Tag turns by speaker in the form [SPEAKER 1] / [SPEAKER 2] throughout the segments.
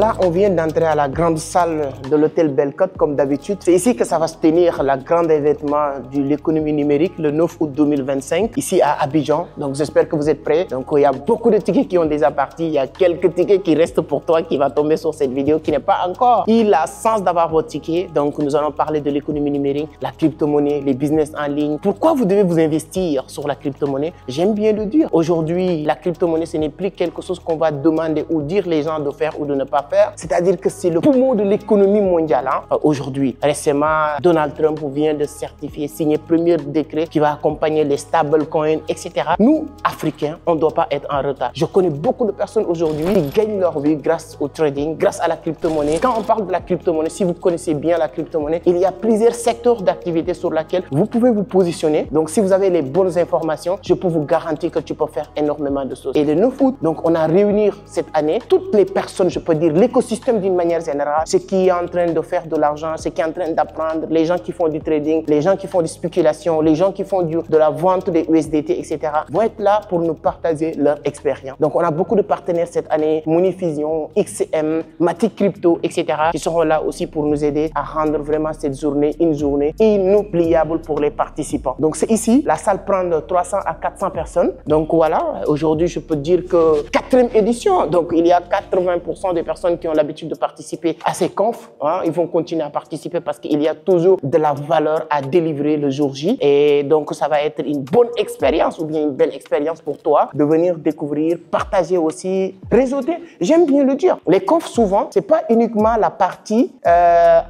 [SPEAKER 1] Là, on vient d'entrer à la grande salle de l'hôtel Bellecote, comme d'habitude. C'est ici que ça va se tenir le grand événement de l'économie numérique, le 9 août 2025, ici à Abidjan. Donc, j'espère que vous êtes prêts. Donc, il y a beaucoup de tickets qui ont déjà parti. Il y a quelques tickets qui restent pour toi, qui va tomber sur cette vidéo, qui n'est pas encore eu la chance d'avoir vos tickets. Donc, nous allons parler de l'économie numérique, la crypto-monnaie, les business en ligne. Pourquoi vous devez vous investir sur la crypto-monnaie? J'aime bien le dire. Aujourd'hui, la crypto-monnaie, ce n'est plus quelque chose qu'on va demander ou dire les gens de faire ou de ne pas faire. C'est-à-dire que c'est le poumon de l'économie mondiale. Aujourd'hui, récemment, Donald Trump vient de certifier, signer le premier décret qui va accompagner les stablecoins, etc. Nous, Africains, on ne doit pas être en retard. Je connais beaucoup de personnes aujourd'hui qui gagnent leur vie grâce au trading, grâce à la crypto-monnaie. Quand on parle de la crypto-monnaie, si vous connaissez bien la crypto-monnaie, il y a plusieurs secteurs d'activité sur lesquels vous pouvez vous positionner. Donc, si vous avez les bonnes informations, je peux vous garantir que tu peux faire énormément de choses. Et le 9 août, donc, on a réuni cette année toutes les personnes, je peux dire, l'écosystème d'une manière générale, ceux qui est en train de faire de l'argent, ceux qui est en train d'apprendre, les gens qui font du trading, les gens qui font des spéculations, les gens qui font de la vente des USDT, etc. vont être là pour nous partager leur expérience. Donc, on a beaucoup de partenaires cette année, Monifusion, XM, Matic Crypto, etc. qui seront là aussi pour nous aider à rendre vraiment cette journée une journée inoubliable pour les participants. Donc, c'est ici, la salle prend de 300 à 400 personnes. Donc, voilà, aujourd'hui, je peux dire que 4e édition. Donc, il y a 80% des personnes qui ont l'habitude de participer à ces confs. Ils vont continuer à participer parce qu'il y a toujours de la valeur à délivrer le jour J. Et donc, ça va être une bonne expérience ou bien une belle expérience pour toi de venir découvrir, partager aussi, réseauter. J'aime bien le dire. Les confs, souvent, c'est pas uniquement la partie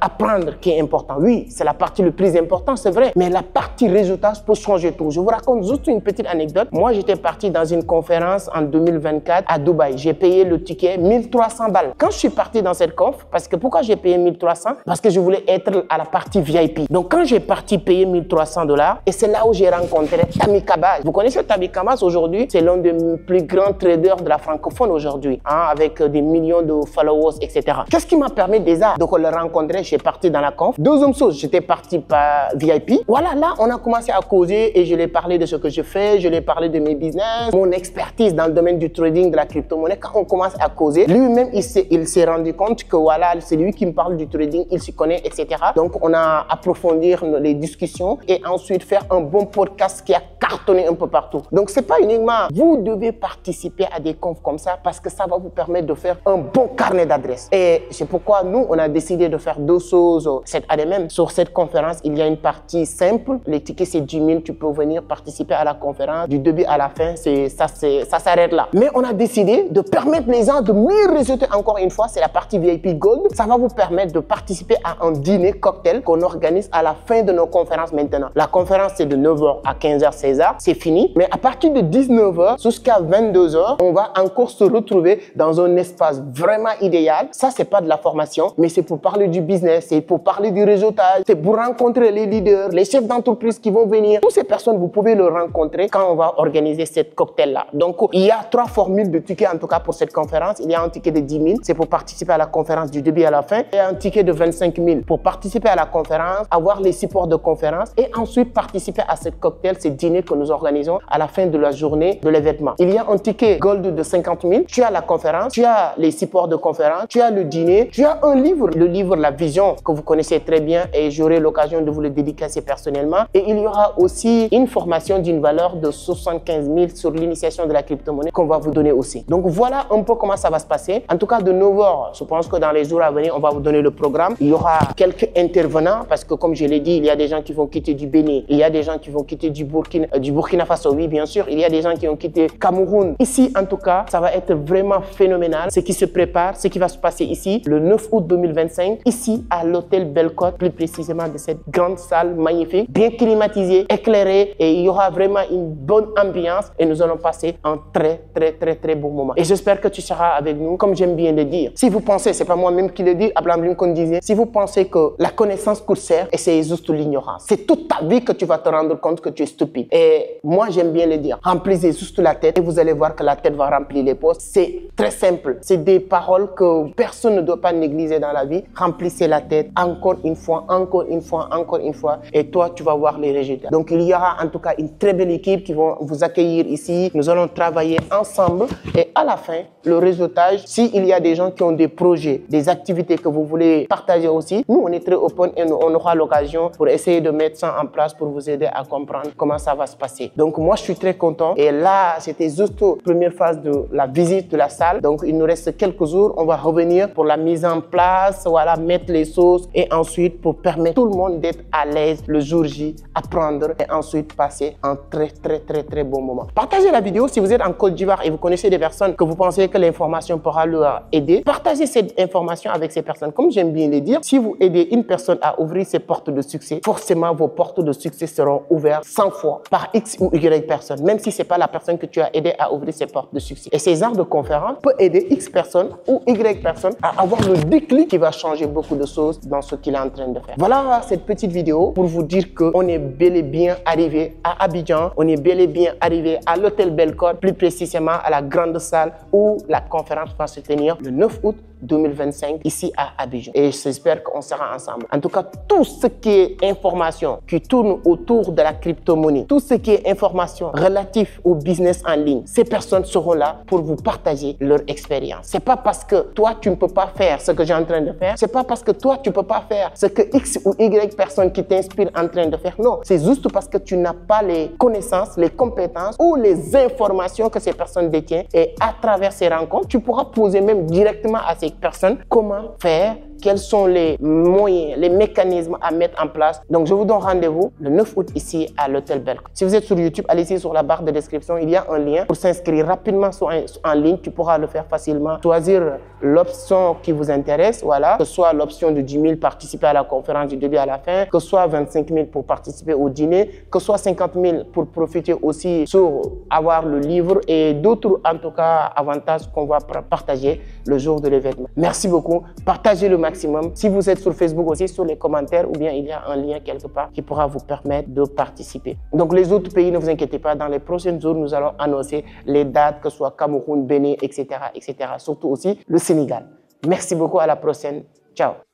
[SPEAKER 1] apprendre qui est importante. Oui, c'est la partie le plus importante, c'est vrai. Mais la partie réseautage peut changer tout. Je vous raconte juste une petite anecdote. Moi, j'étais parti dans une conférence en 2024 à Dubaï. J'ai payé le ticket 1300 balles. Quand je suis parti dans cette conf, parce que pourquoi j'ai payé 1300? Parce que je voulais être à la partie VIP. Donc, quand j'ai parti payer 1300 $, et c'est là où j'ai rencontré Tammy Kabas. Vous connaissez Tammy Kabas aujourd'hui? C'est l'un des plus grands traders de la francophone aujourd'hui, avec des millions de followers, etc. Qu'est-ce qui m'a permis déjà de le rencontrer? J'ai parti dans la conf. Deuxième chose, j'étais parti par VIP. Voilà, là, on a commencé à causer et je lui ai parlé de ce que je fais, je lui ai parlé de mes business, mon expertise dans le domaine du trading, de la crypto-monnaie. Quand on commence à causer, lui-même, il s'est rendu compte que voilà, c'est lui qui me parle du trading, il s'y connaît, etc. Donc, on a approfondi les discussions et ensuite faire un bon podcast qui a cartonné un peu partout. Donc, c'est pas uniquement, vous devez participer à des confs comme ça parce que ça va vous permettre de faire un bon carnet d'adresses. Et c'est pourquoi nous, on a décidé de faire deux choses cette année même. Sur cette conférence, il y a une partie simple. Les tickets, c'est 10 000. Tu peux venir participer à la conférence. Du début à la fin, ça s'arrête là. Mais on a décidé de permettre les gens de mieux réseauter encore une fois. C'est la partie VIP Gold. Ça va vous permettre de participer à un dîner cocktail qu'on organise à la fin de nos conférences maintenant. La conférence, c'est de 9h à 15h, 16h. C'est fini. Mais à partir de 19h jusqu'à 22h, on va encore se retrouver dans un espace vraiment idéal. Ça, c'est pas de la formation, mais c'est pour parler du business, c'est pour parler du réseautage, c'est pour rencontrer les leaders, les chefs d'entreprise qui vont venir. Toutes ces personnes, vous pouvez les rencontrer quand on va organiser cette cocktail-là. Donc, il y a 3 formules de tickets, en tout cas, pour cette conférence. Il y a un ticket de 10 000, c'est pour participer à la conférence du début à la fin. Et un ticket de 25 000 pour participer à la conférence, avoir les supports de conférence et ensuite participer à cette cocktail, ce dîner que nous organisons à la fin de la journée de l'événement. Il y a un ticket gold de 50 000. Tu as la conférence, tu as les supports de conférence, tu as le dîner, tu as un livre, le livre La Vision que vous connaissez très bien et j'aurai l'occasion de vous le dédicacer personnellement. Et il y aura aussi une formation d'une valeur de 75 000 sur l'initiation de la crypto-monnaie qu'on va vous donner aussi. Donc voilà un peu comment ça va se passer. En tout cas, de 9h, je pense que dans les jours à venir, on va vous donner le programme. Il y aura quelques intervenants parce que comme je l'ai dit, il y a des gens qui vont quitter du Bénin, il y a des gens qui vont quitter du Burkina Faso, oui bien sûr, il y a des gens qui ont quitté Cameroun. Ici, en tout cas, ça va être vraiment phénoménal. Ce qui se prépare, ce qui va se passer ici, le 9 août 2025, ici à l'hôtel Bellecote, plus précisément de cette grande salle magnifique, bien climatisée, éclairée, et il y aura vraiment une bonne ambiance et nous allons passer un très bon moment. Et j'espère que tu seras avec nous, comme j'aime bien le dire. Si vous pensez, c'est pas moi-même qui le dis, Abraham Lincoln disait, si vous pensez que la connaissance coûte cher, et c'est juste l'ignorance. C'est toute ta vie que tu vas te rendre compte que tu es stupide. Et Et moi, j'aime bien le dire. Remplissez juste la tête et vous allez voir que la tête va remplir les postes. C'est très simple. C'est des paroles que personne ne doit pas négliger dans la vie. Remplissez la tête encore une fois, encore une fois, encore une fois. Et toi, tu vas voir les résultats. Donc, il y aura en tout cas une très belle équipe qui va vous accueillir ici. Nous allons travailler ensemble. Et à la fin, le réseautage, s'il y a des gens qui ont des projets, des activités que vous voulez partager aussi, nous, on est très open et on aura l'occasion pour essayer de mettre ça en place pour vous aider à comprendre comment ça va se passer. Donc, moi, je suis très content. Et là, c'était juste la première phase de la visite de la salle. Donc, il nous reste quelques jours. On va revenir pour la mise en place, voilà, mettre les sauces et ensuite pour permettre tout le monde d'être à l'aise le jour J, apprendre et ensuite passer un très bon moment. Partagez la vidéo si vous êtes en Côte d'Ivoire et vous connaissez des personnes que vous pensez que l'information pourra leur aider. Partagez cette information avec ces personnes. Comme j'aime bien le dire, si vous aidez une personne à ouvrir ses portes de succès, forcément vos portes de succès seront ouvertes 100 fois par X ou Y personnes, même si ce n'est pas la personne que tu as aidé à ouvrir ses portes de succès. Et ces genres de conférences peuvent aider X personnes ou Y personnes à avoir le déclic qui va changer beaucoup de choses dans ce qu'il est en train de faire. Voilà cette petite vidéo pour vous dire qu'on est bel et bien arrivé à Abidjan, on est bel et bien arrivé à l'hôtel Bellecote, plus précisément à la grande salle où la conférence va se tenir le 9 août 2025 ici à Abidjan. Et j'espère qu'on sera ensemble. En tout cas, tout ce qui est information qui tourne autour de la crypto-monnaie, tout ce qui est information relative au business en ligne, ces personnes seront là pour vous partager leur expérience. C'est pas parce que toi, tu ne peux pas faire ce que j'ai en train de faire. C'est pas parce que toi, tu peux pas faire ce que X ou Y personne qui t'inspire en train de faire. Non, c'est juste parce que tu n'as pas les connaissances, les compétences ou les informations que ces personnes détiennent. Et à travers ces rencontres, tu pourras poser même directement à ces personnes comment faire, quels sont les moyens, les mécanismes à mettre en place. Donc, je vous donne rendez-vous le 9 août ici à l'hôtel Bellecote. Si vous êtes sur YouTube, allez-y sur la barre de description. Il y a un lien pour s'inscrire rapidement en ligne. Tu pourras le faire facilement. Choisir l'option qui vous intéresse. Voilà. Que ce soit l'option de 10 000 participer à la conférence du début à la fin. Que ce soit 25 000 pour participer au dîner. Que ce soit 50 000 pour profiter aussi sur avoir le livre et d'autres, en tout cas, avantages qu'on va partager le jour de l'événement. Merci beaucoup. Partagez le maximum. Si vous êtes sur Facebook aussi, sur les commentaires, ou bien il y a un lien quelque part qui pourra vous permettre de participer. Donc les autres pays, ne vous inquiétez pas, dans les prochains jours, nous allons annoncer les dates, que ce soit Cameroun, Bénin, etc., etc. Surtout aussi le Sénégal. Merci beaucoup, à la prochaine. Ciao.